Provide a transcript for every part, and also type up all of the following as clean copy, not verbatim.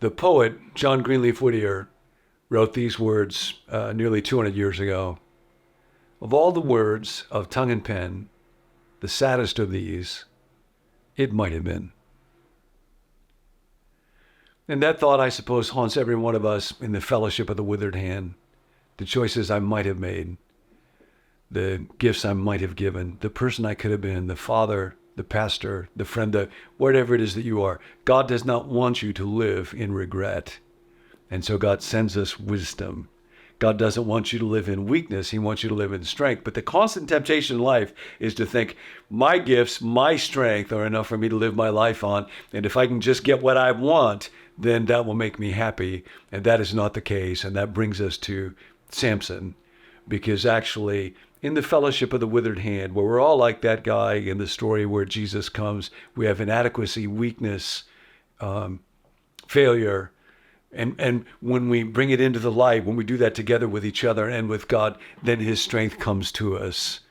The poet John Greenleaf Whittier wrote these words nearly 200 years ago. Of all the words of tongue and pen, the saddest of these, it might have been. And that thought, I suppose, haunts every one of us in the fellowship of the withered hand. The choices I might have made, the gifts I might have given, the person I could have been, the father, the pastor, the friend, whatever it is that you are. God does not want you to live in regret. And so God sends us wisdom. God doesn't want you to live in weakness. He wants you to live in strength. But the constant temptation in life is to think, my gifts, my strength are enough for me to live my life on. And if I can just get what I want, then that will make me happy. And that is not the case. And that brings us to Samson. Because actually, in the fellowship of the withered hand, where we're all like that guy in the story where Jesus comes, we have inadequacy, weakness, failure. And when we bring it into the light, when we do that together with each other and with God, then his strength comes to us.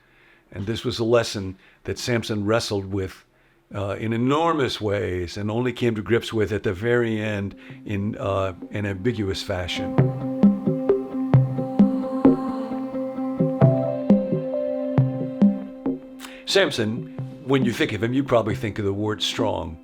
And this was a lesson that Samson wrestled with in enormous ways and only came to grips with at the very end in an ambiguous fashion. Samson, when you think of him, you probably think of the word strong.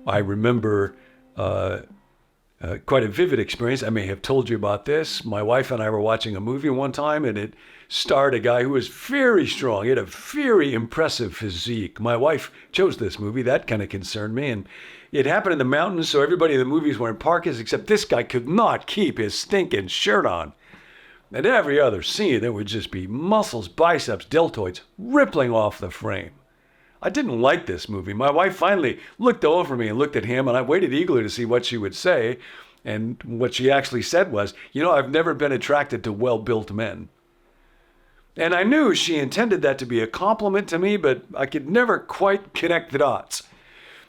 I remember quite a vivid experience. I may have told you about this. My wife and I were watching a movie one time, and it starred a guy who was very strong. He had a very impressive physique. My wife chose this movie. That kind of concerned me. And it happened in the mountains, so everybody in the movies were in parkas, except this guy could not keep his stinking shirt on. And every other scene, there would just be muscles, biceps, deltoids rippling off the frame. I didn't like this movie. My wife finally looked over me and looked at him, and I waited eagerly to see what she would say. And what she actually said was, I've never been attracted to well-built men. And I knew she intended that to be a compliment to me, but I could never quite connect the dots.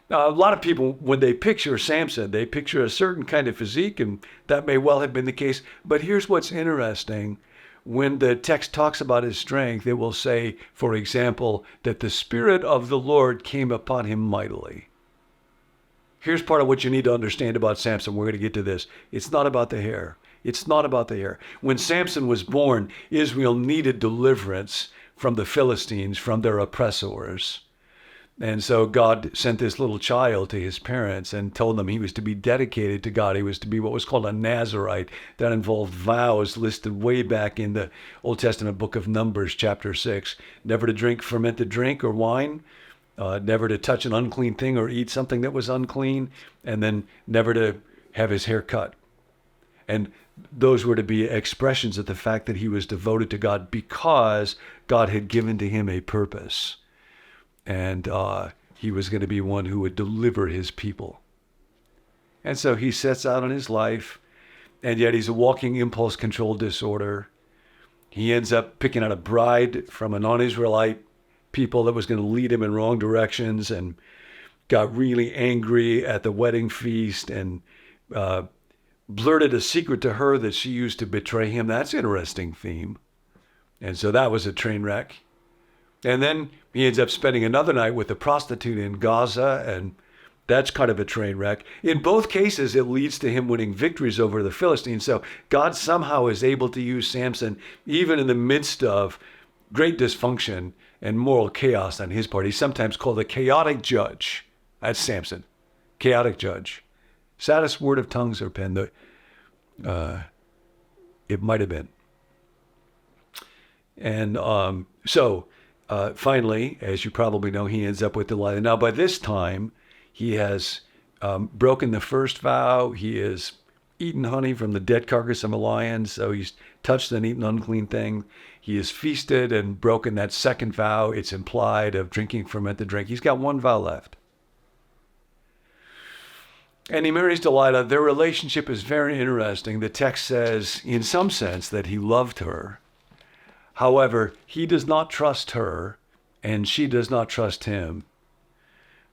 A lot of people, when they picture Samson, they picture a certain kind of physique, and that may well have been the case. But here's what's interesting. When the text talks about his strength, it will say, for example, that the Spirit of the Lord came upon him mightily. Here's part of what you need to understand about Samson. We're going to get to this. It's not about the hair. It's not about the hair. When Samson was born, Israel needed deliverance from the Philistines, from their oppressors. And so God sent this little child to his parents and told them he was to be dedicated to God. He was to be what was called a Nazirite. That involved vows listed way back in the Old Testament book of Numbers, chapter 6. Never to drink fermented drink or wine, never to touch an unclean thing or eat something that was unclean, and then never to have his hair cut. And those were to be expressions of the fact that he was devoted to God because God had given to him a purpose. And he was going to be one who would deliver his people. And so he sets out on his life, and yet he's a walking impulse control disorder. He ends up picking out a bride from a non-Israelite people that was going to lead him in wrong directions, and got really angry at the wedding feast and blurted a secret to her that she used to betray him. That's an interesting theme. And so that was a train wreck. And then he ends up spending another night with a prostitute in Gaza, and that's kind of a train wreck. In both cases, it leads to him winning victories over the Philistines. So God somehow is able to use Samson, even in the midst of great dysfunction and moral chaos on his part. He's sometimes called a chaotic judge. That's Samson, chaotic judge. Saddest word of tongues or pen, it might have been. And finally, as you probably know, he ends up with Delilah. Now, by this time, he has broken the first vow. He has eaten honey from the dead carcass of a lion, so he's touched and eaten unclean thing. He has feasted and broken that second vow, it's implied, of drinking fermented drink. He's got one vow left. And he marries Delilah. Their relationship is very interesting. The text says, in some sense, that he loved her. However, he does not trust her, and she does not trust him.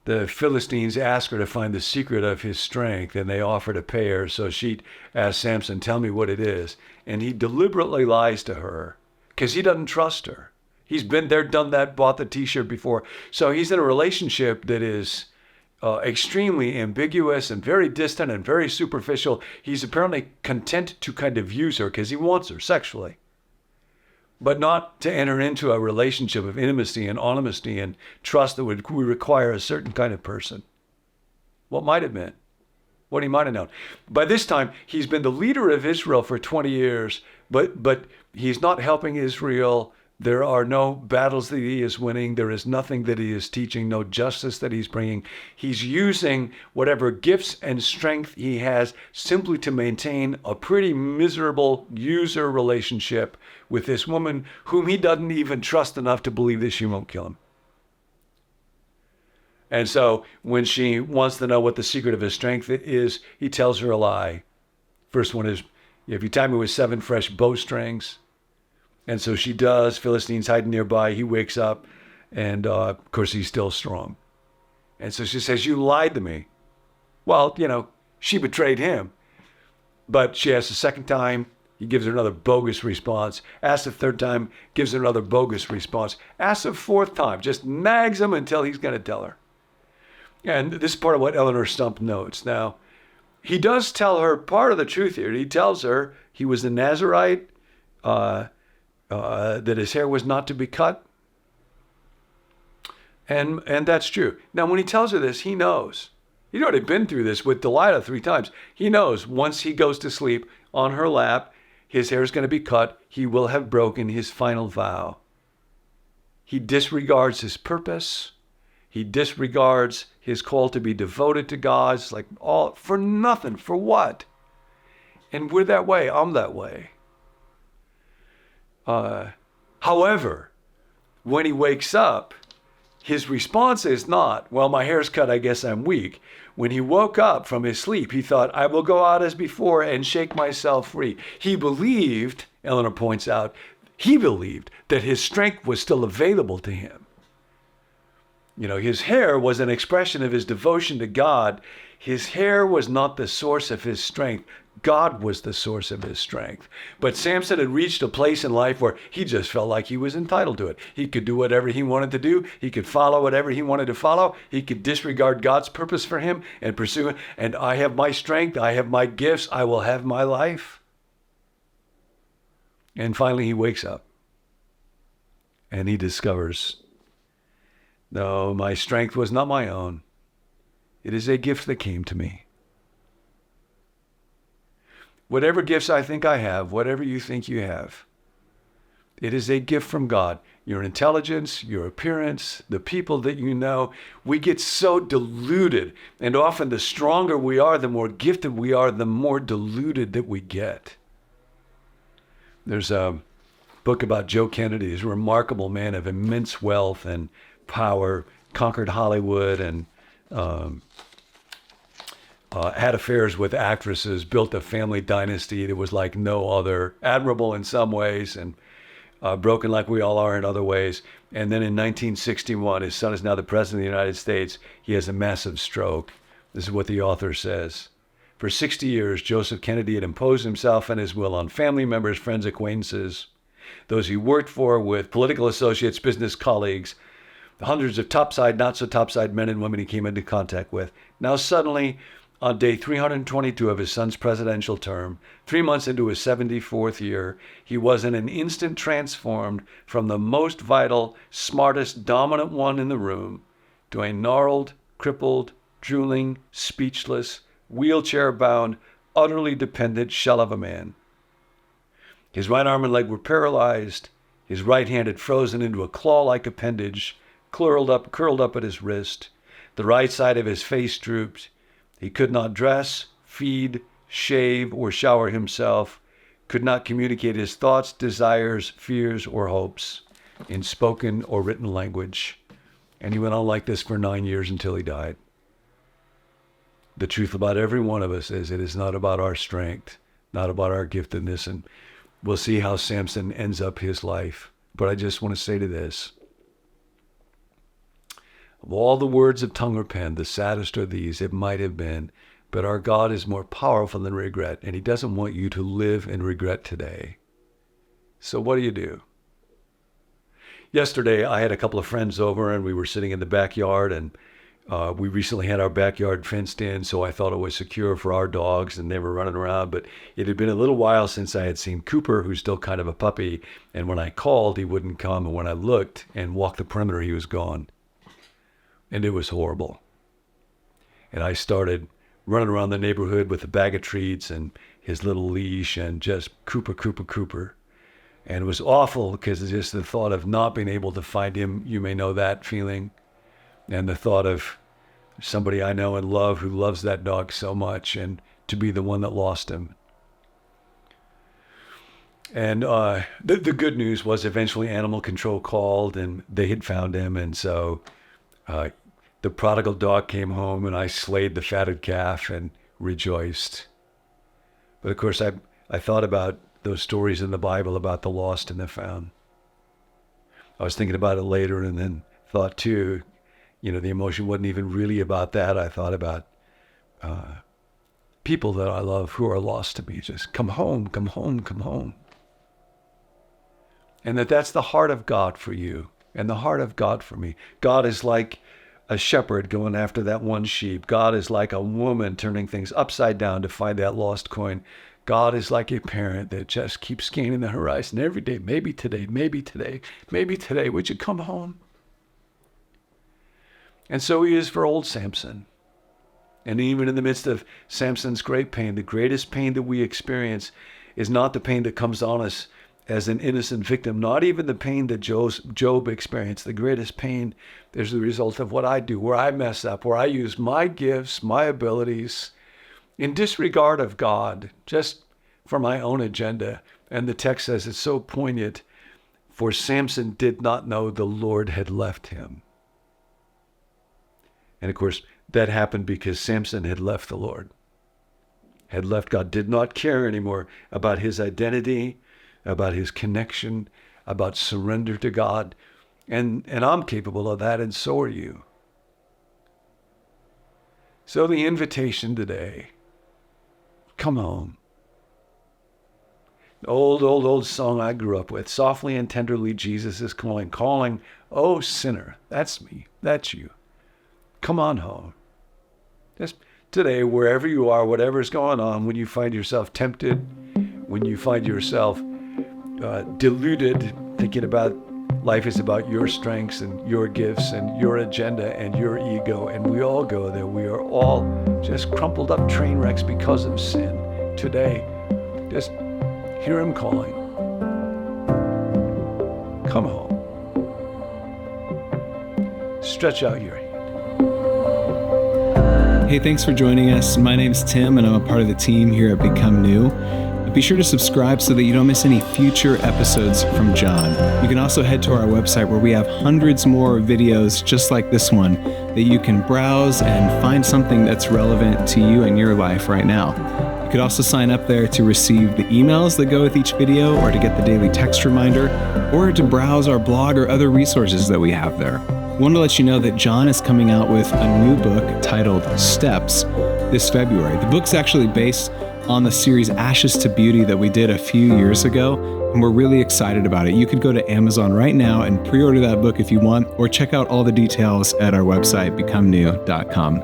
The Philistines ask her to find the secret of his strength, and they offer to pay her. So she asks Samson, tell me what it is. And he deliberately lies to her because he doesn't trust her. He's been there, done that, bought the t-shirt before. So he's in a relationship that is extremely ambiguous and very distant and very superficial. He's apparently content to kind of use her because he wants her sexually, but not to enter into a relationship of intimacy and honesty and trust that would require a certain kind of person. What might have been, what he might have known. By this time, he's been the leader of Israel for 20 years, but he's not helping Israel. There are no battles that he is winning. There is nothing that he is teaching, no justice that he's bringing. He's using whatever gifts and strength he has simply to maintain a pretty miserable user relationship with this woman whom he doesn't even trust enough to believe that she won't kill him. And so when she wants to know what the secret of his strength is, he tells her a lie. First one is, if you tie me with 7 fresh bowstrings. And so she does. Philistine's hiding nearby. He wakes up, and of course he's still strong. And so she says, you lied to me. Well, she betrayed him. But she asks a second time. He gives her another bogus response. Asks a third time, gives her another bogus response. Asks a fourth time, just nags him until he's going to tell her. And this is part of what Eleanor Stump notes. Now, he does tell her part of the truth here. He tells her he was a Nazirite, that his hair was not to be cut. And that's true. Now, when he tells her this, he knows. He's already been through this with Delilah 3 times. He knows once he goes to sleep on her lap, his hair is going to be cut. He will have broken his final vow. He disregards his purpose. He disregards his call to be devoted to God. It's like all for nothing. For what? And we're that way. I'm that way. However, when he wakes up, his response is not, well, my hair's cut, I guess I'm weak. When he woke up from his sleep, he thought, I will go out as before and shake myself free. He believed, Eleanor points out, he believed that his strength was still available to him. His hair was an expression of his devotion to God. His hair was not the source of his strength. God was the source of his strength. But Samson had reached a place in life where he just felt like he was entitled to it. He could do whatever he wanted to do. He could follow whatever he wanted to follow. He could disregard God's purpose for him and pursue it. And I have my strength. I have my gifts. I will have my life. And finally he wakes up and he discovers, no, my strength was not my own. It is a gift that came to me. Whatever gifts I think I have, whatever you think you have, it is a gift from God. Your intelligence, your appearance, the people that you know, we get so deluded. And often the stronger we are, the more gifted we are, the more deluded that we get. There's a book about Joe Kennedy. He's a remarkable man of immense wealth and power, conquered Hollywood and had affairs with actresses, built a family dynasty that was like no other, admirable in some ways and broken like we all are in other ways. And then in 1961, his son is now the president of the United States. He has a massive stroke. This is what the author says. For 60 years, Joseph Kennedy had imposed himself and his will on family members, friends, acquaintances, those he worked for, with political associates, business colleagues, the hundreds of topside, not so topside men and women he came into contact with. Now suddenly, on day 322 of his son's presidential term, 3 months into his 74th year, he was in an instant transformed from the most vital, smartest, dominant one in the room to a gnarled, crippled, drooling, speechless, wheelchair-bound, utterly dependent shell of a man. His right arm and leg were paralyzed. His right hand had frozen into a claw-like appendage, curled up at his wrist. The right side of his face drooped. He could not dress, feed, shave, or shower himself, could not communicate his thoughts, desires, fears, or hopes in spoken or written language. And he went on like this for 9 years until he died. The truth about every one of us is it is not about our strength, not about our giftedness, and we'll see how Samson ends up his life. But I just want to say to this. Of all the words of tongue or pen, the saddest are these, it might have been, but our God is more powerful than regret, and he doesn't want you to live in regret today. So what do? Yesterday, I had a couple of friends over, and we were sitting in the backyard, and We recently had our backyard fenced in, so I thought it was secure for our dogs and they were running around. But it had been a little while since I had seen Cooper, who's still kind of a puppy. And when I called, he wouldn't come. And when I looked and walked the perimeter, he was gone. And it was horrible. And I started running around the neighborhood with a bag of treats and his little leash and just Cooper, Cooper, Cooper. And it was awful because just the thought of not being able to find him, you may know that feeling. And the thought of somebody I know and love who loves that dog so much, and to be the one that lost him. And the good news was eventually animal control called and they had found him. And so the prodigal dog came home and I slayed the fatted calf and rejoiced. But of course, I thought about those stories in the Bible about the lost and the found. I was thinking about it later and then thought too, the emotion wasn't even really about that. I thought about people that I love who are lost to me. Just come home, come home, come home. And that's the heart of God for you and the heart of God for me. God is like a shepherd going after that one sheep. God is like a woman turning things upside down to find that lost coin. God is like a parent that just keeps scanning the horizon every day. Maybe today, maybe today, maybe today. Would you come home? And so he is for old Samson. And even in the midst of Samson's great pain, the greatest pain that we experience is not the pain that comes on us as an innocent victim, not even the pain that Job experienced. The greatest pain is the result of what I do, where I mess up, where I use my gifts, my abilities, in disregard of God, just for my own agenda. And the text says it's so poignant, for Samson did not know the Lord had left him. And of course, that happened because Samson had left the Lord, had left God, did not care anymore about his identity, about his connection, about surrender to God. And I'm capable of that, and so are you. So the invitation today, come home. The old song I grew up with, softly and tenderly Jesus is calling, oh sinner, that's me, that's you. Come on home. Just today, wherever you are, whatever's going on, when you find yourself tempted, when you find yourself deluded, thinking about life is about your strengths and your gifts and your agenda and your ego, and we all go there. We are all just crumpled up train wrecks because of sin. Today, just hear him calling. Come home. Stretch out your hand. Hey, thanks for joining us. My name's Tim, and I'm a part of the team here at Become New. Be sure to subscribe so that you don't miss any future episodes from John. You can also head to our website where we have hundreds more videos just like this one that you can browse and find something that's relevant to you and your life right now. You could also sign up there to receive the emails that go with each video, or to get the daily text reminder, or to browse our blog or other resources that we have there. I want to let you know that John is coming out with a new book titled Steps this February. The book's actually based on the series Ashes to Beauty that we did a few years ago, and we're really excited about it. You could go to Amazon right now and pre-order that book if you want, or check out all the details at our website, becomenew.com.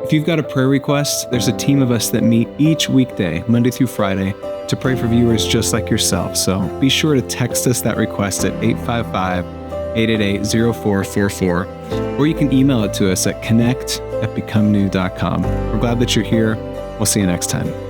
If you've got a prayer request, there's a team of us that meet each weekday, Monday through Friday, to pray for viewers just like yourself. So be sure to text us that request at 855-888-0444, or you can email it to us at connect@becomenew.com. We're glad that you're here. We'll see you next time.